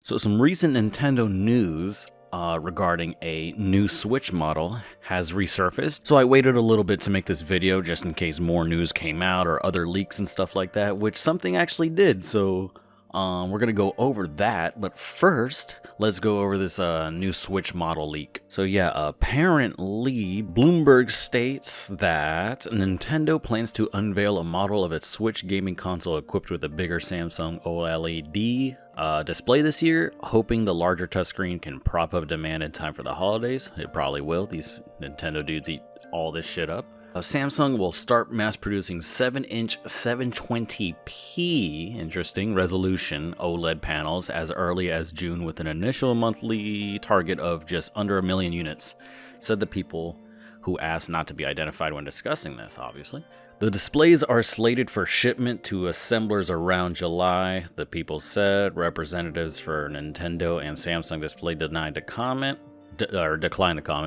So some recent Nintendo news regarding a new Switch model has resurfaced. So I waited a little bit to make this video just in case more news came out or other leaks and stuff like that, which something actually did. So we're gonna go over that, but first let's go over this new Switch model leak. So yeah, apparently Bloomberg states that Nintendo plans to unveil a model of its Switch gaming console equipped with a bigger Samsung OLED display this year, hoping the larger touchscreen can prop up demand in time for the holidays. It probably will. These Nintendo dudes eat all this shit up. Samsung will start mass producing 7-inch 720p, interesting, resolution OLED panels as early as June with an initial monthly target of just under 1 million units, said the people who asked not to be identified when discussing this, obviously. The displays are slated for shipment to assemblers around July, the people said. Representatives for Nintendo and Samsung Display declined to comment,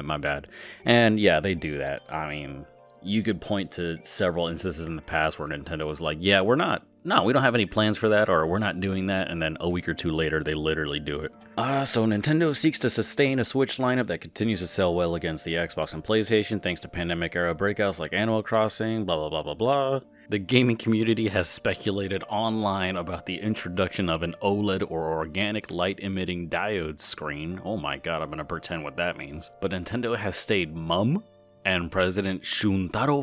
my bad. And yeah, they do that. I mean, you could point to several instances in the past where Nintendo was like, yeah, we don't have any plans for that, or we're not doing that, and then a week or two later, they literally do it. So Nintendo seeks to sustain a Switch lineup that continues to sell well against the Xbox and PlayStation thanks to pandemic-era breakouts like Animal Crossing, blah, blah, blah, blah, blah. The gaming community has speculated online about the introduction of an OLED or organic light-emitting diode screen. Oh my god, I'm gonna pretend what that means. But Nintendo has stayed mum, and President Shuntaro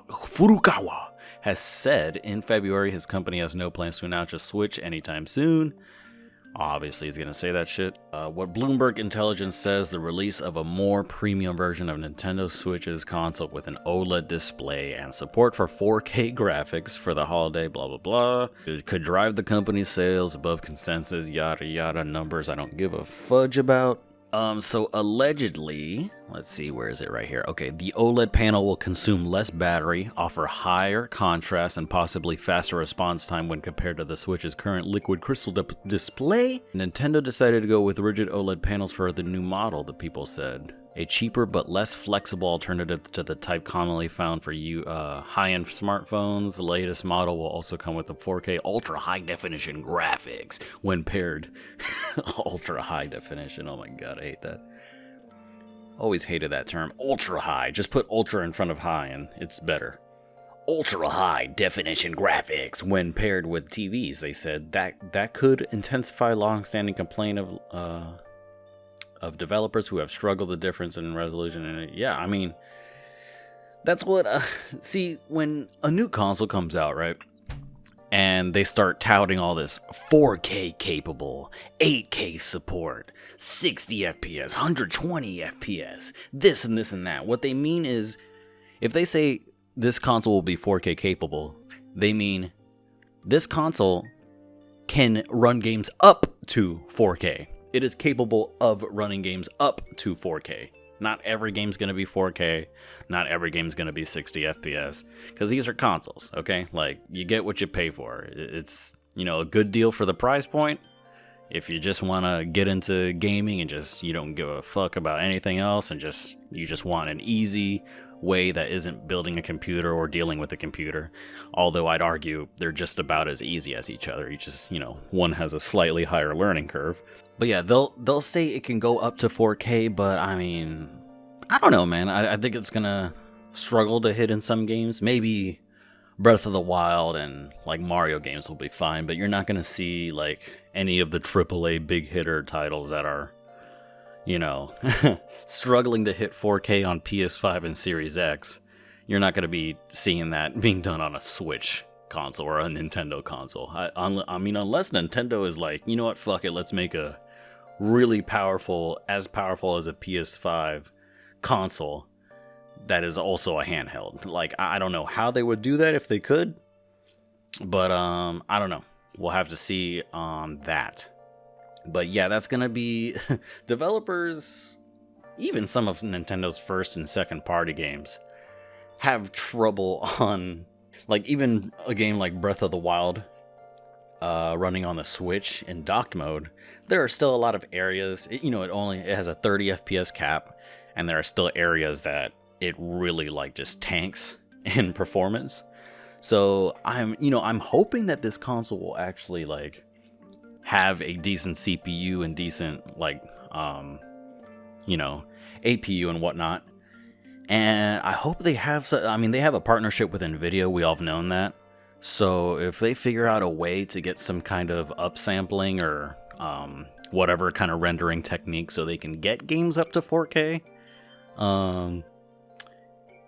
Furukawa has said in February his company has no plans to announce a Switch anytime soon. Obviously, he's going to say that shit. What Bloomberg Intelligence says, the release of a more premium version of Nintendo Switch's console with an OLED display and support for 4K graphics for the holiday, blah, blah, blah. It could drive the company's sales above consensus, yada, yada, numbers I don't give a fudge about. So allegedly, let's see, where is it right here? Okay, the OLED panel will consume less battery, offer higher contrast, and possibly faster response time when compared to the Switch's current liquid crystal display. Nintendo decided to go with rigid OLED panels for the new model, the people said. A cheaper but less flexible alternative to the type commonly found for high-end smartphones. The latest model will also come with a 4K ultra high definition graphics when paired. Ultra high definition, oh my god, I hate that. Always hated that term, ultra high. Just put ultra in front of high and it's better. Ultra high definition graphics when paired with TVs, they said. That could intensify long-standing complaint of developers who have struggled the difference in resolution. And yeah, I mean, that's what see, when a new console comes out, right, and they start touting all this 4K capable, 8K support, 60 FPS, 120 FPS, this and this and that, what they mean is, if they say this console will be 4K capable, they mean this console can run games up to 4K. It is capable of running games up to 4K. Not every game's going to be 4K. Not every game's going to be 60 FPS. Because these are consoles, okay? Like, you get what you pay for. It's, a good deal for the price point. If you just want to get into gaming and you don't give a fuck about anything else and you just want an easy way that isn't building a computer or dealing with a computer. Although I'd argue they're just about as easy as each other. You just, one has a slightly higher learning curve. But yeah, they'll say it can go up to 4K, but I mean, I don't know, man. I think it's gonna struggle to hit in some games. Maybe Breath of the Wild and like Mario games will be fine, but you're not gonna see like any of the AAA big hitter titles that are, struggling to hit 4K on PS5 and Series X. You're not gonna be seeing that being done on a Switch console or a Nintendo console. I mean, unless Nintendo is like, you know what, fuck it, let's make a really powerful as a PS5 console that is also a handheld. Like, I don't know how they would do that if they could, but I don't know. We'll have to see on that. But yeah, that's gonna be developers, even some of Nintendo's first and second party games have trouble on, like, even a game like Breath of the Wild running on the Switch in docked mode. There are still a lot of areas, it has a 30 FPS cap, and there are still areas that it really just tanks in performance. So I'm hoping that this console will actually have a decent CPU and decent, like, APU and whatnot. And I hope they have, they have a partnership with NVIDIA. We all have known that. So if they figure out a way to get some kind of upsampling or whatever kind of rendering technique so they can get games up to 4K,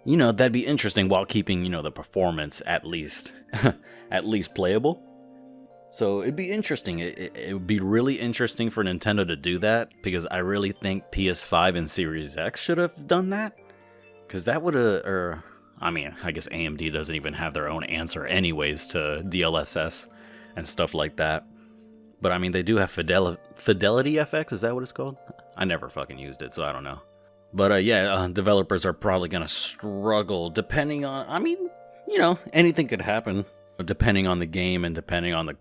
that'd be interesting while keeping, the performance at least playable. So it'd be interesting. It would be really interesting for Nintendo to do that, because I really think PS5 and Series X should have done that. Because that would have, I guess AMD doesn't even have their own answer anyways to DLSS and stuff like that. But they do have Fidelity FX, is that what it's called? I never fucking used it, so I don't know. But developers are probably going to struggle depending on, anything could happen. Depending on the game and depending on the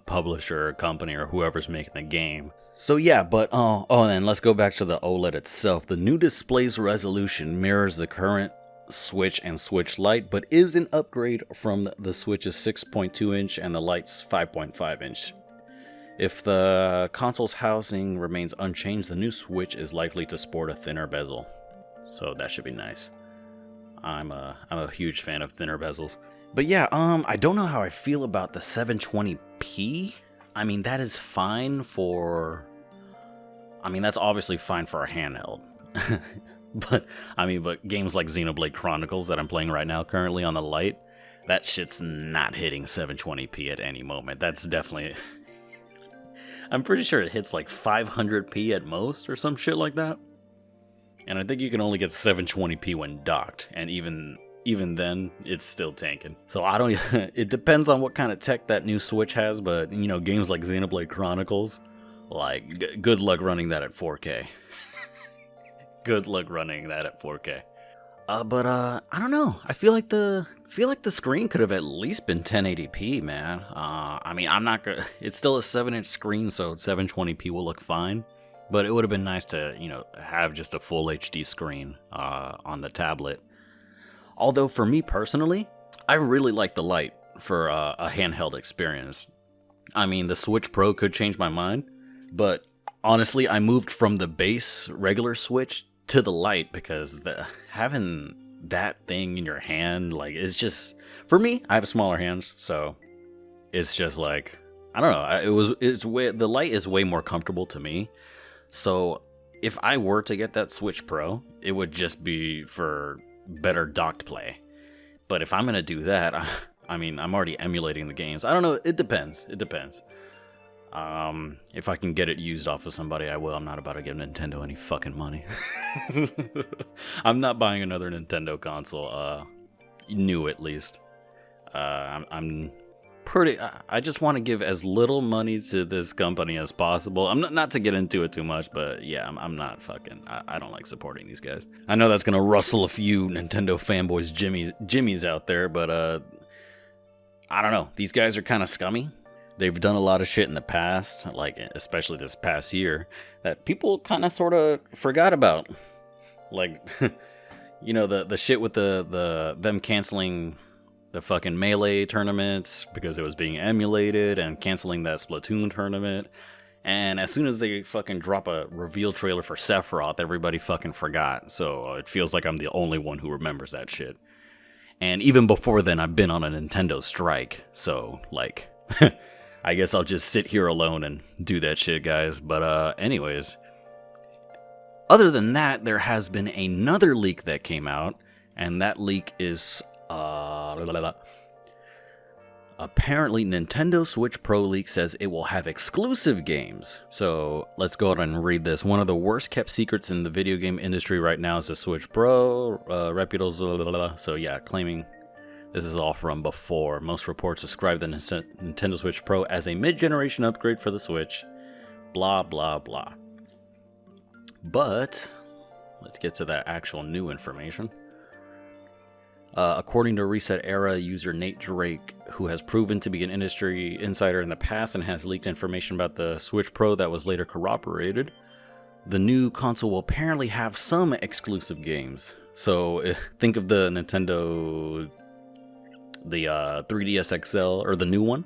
publisher or company or whoever's making the game. So yeah, but and let's go back to the OLED itself. The new display's resolution mirrors the current Switch and Switch Lite, but is an upgrade from the Switch's 6.2 inch and the Lite's 5.5 inch. If the console's housing remains unchanged, the new Switch is likely to sport a thinner bezel. So that should be nice. I'm a huge fan of thinner bezels. But yeah, I don't know how I feel about the 720p. That is fine for... that's obviously fine for a handheld. but games like Xenoblade Chronicles that I'm playing right now currently on the Lite, that shit's not hitting 720p at any moment. That's definitely... I'm pretty sure it hits like 500p at most or some shit like that. And I think you can only get 720p when docked, and even then, it's still tanking. So it depends on what kind of tech that new Switch has, but, games like Xenoblade Chronicles, like, good luck running that at 4K. Good luck running that at 4K. But I don't know. I feel like the screen could have at least been 1080p, man. I'm not gonna... It's still a 7-inch screen, so 720p will look fine. But it would have been nice to, have just a full HD screen on the tablet. Although for me personally, I really like the Lite for a handheld experience. The Switch Pro could change my mind, but honestly, I moved from the base regular Switch to the Lite because having that thing in your hand, like, it's just, for me, I have smaller hands, so it's just like, I don't know. The Lite is way more comfortable to me. So if I were to get that Switch Pro, it would just be for better docked play. But if I'm gonna do that, I'm already emulating the games. I don't know. It depends. If I can get it used off of somebody, I will. I'm not about to give Nintendo any fucking money. I'm not buying another Nintendo console. New at least. I just want to give as little money to this company as possible. I'm not to get into it too much, but yeah, I'm not fucking... I don't like supporting these guys. I know that's gonna rustle a few Nintendo fanboys jimmies out there, but I don't know. These guys are kind of scummy. They've done a lot of shit in the past, like especially this past year, that people kind of sort of forgot about. Like, the shit with them canceling the fucking Melee tournaments because it was being emulated, and canceling that Splatoon tournament. And as soon as they fucking drop a reveal trailer for Sephiroth, everybody fucking forgot. So it feels like I'm the only one who remembers that shit. And even before then, I've been on a Nintendo strike. So, like, I guess I'll just sit here alone and do that shit, guys. But anyways, other than that, there has been another leak that came out. And that leak is... Apparently, Nintendo Switch Pro leak says it will have exclusive games. So let's go ahead and read this. One of the worst kept secrets in the video game industry right now is the Switch Pro. Reputables, so yeah, claiming this is all from before. Most reports describe the Nintendo Switch Pro as a mid-generation upgrade for the Switch. Blah, blah, blah. But let's get to that actual new information. According to Reset Era user Nate Drake, who has proven to be an industry insider in the past and has leaked information about the Switch Pro that was later corroborated, the new console will apparently have some exclusive games. So think of the Nintendo, the 3DS XL, or the new one,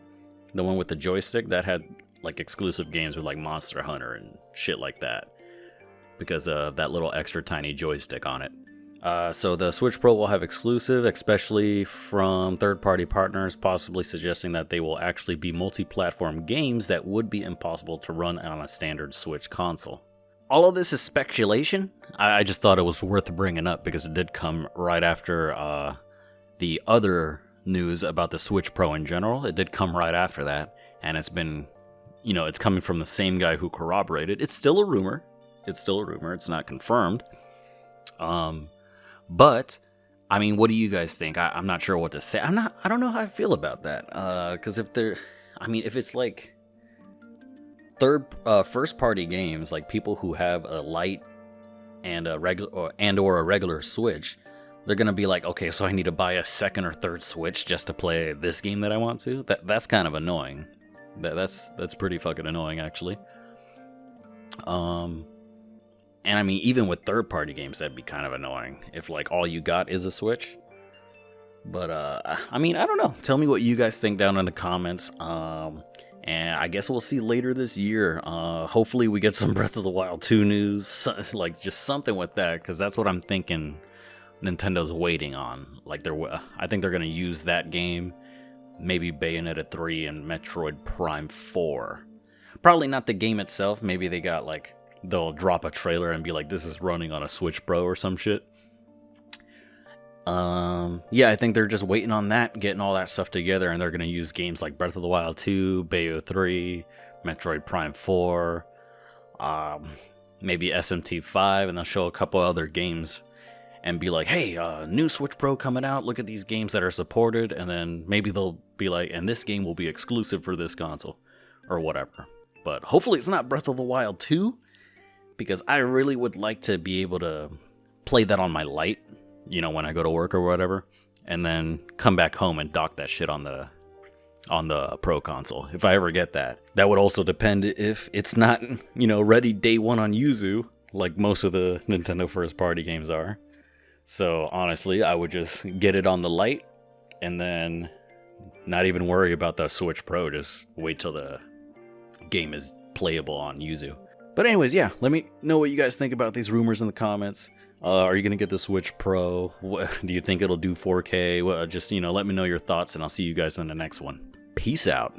the one with the joystick that had like exclusive games with like Monster Hunter and shit like that, because of that little extra tiny joystick on it. So the Switch Pro will have exclusive, especially from third-party partners, possibly suggesting that they will actually be multi-platform games that would be impossible to run on a standard Switch console. All of this is speculation. I just thought it was worth bringing up because it did come right after the other news about the Switch Pro in general. It did come right after that, and it's been, it's coming from the same guy who corroborated. It's still a rumor. It's not confirmed. But I mean, what do you guys think? I'm not sure what to say. I don't know how I feel about that. Because if it's like first party games, like people who have a Lite and a regular Switch, they're gonna be like, okay, so I need to buy a second or third Switch just to play this game that I want to. That's kind of annoying. That's pretty fucking annoying, actually. And I mean, even with third-party games, that'd be kind of annoying if like all you got is a Switch. But I mean, I don't know. Tell me what you guys think down in the comments. And I guess we'll see later this year. Hopefully, we get some Breath of the Wild 2 news, like just something with that, because that's what I'm thinking. Nintendo's waiting on. Like I think they're gonna use that game, maybe Bayonetta 3 and Metroid Prime 4. Probably not the game itself. Maybe they'll drop a trailer and be like, this is running on a Switch Pro or some shit. Yeah, I think they're just waiting on that, getting all that stuff together, and they're going to use games like Breath of the Wild 2, Bayo 3, Metroid Prime 4, maybe SMT 5, and they'll show a couple other games and be like, hey, new Switch Pro coming out, look at these games that are supported, and then maybe they'll be like, and this game will be exclusive for this console, or whatever. But hopefully it's not Breath of the Wild 2, because I really would like to be able to play that on my Lite, when I go to work or whatever, and then come back home and dock that shit on the Pro console. If I ever get that. That would also depend if it's not, ready day one on Yuzu, like most of the Nintendo first party games are. So honestly, I would just get it on the Lite and then not even worry about the Switch Pro. Just wait till the game is playable on Yuzu. But anyways, yeah, let me know what you guys think about these rumors in the comments. Are you going to get the Switch Pro? Do you think it'll do 4K? Just, let me know your thoughts, and I'll see you guys in the next one. Peace out.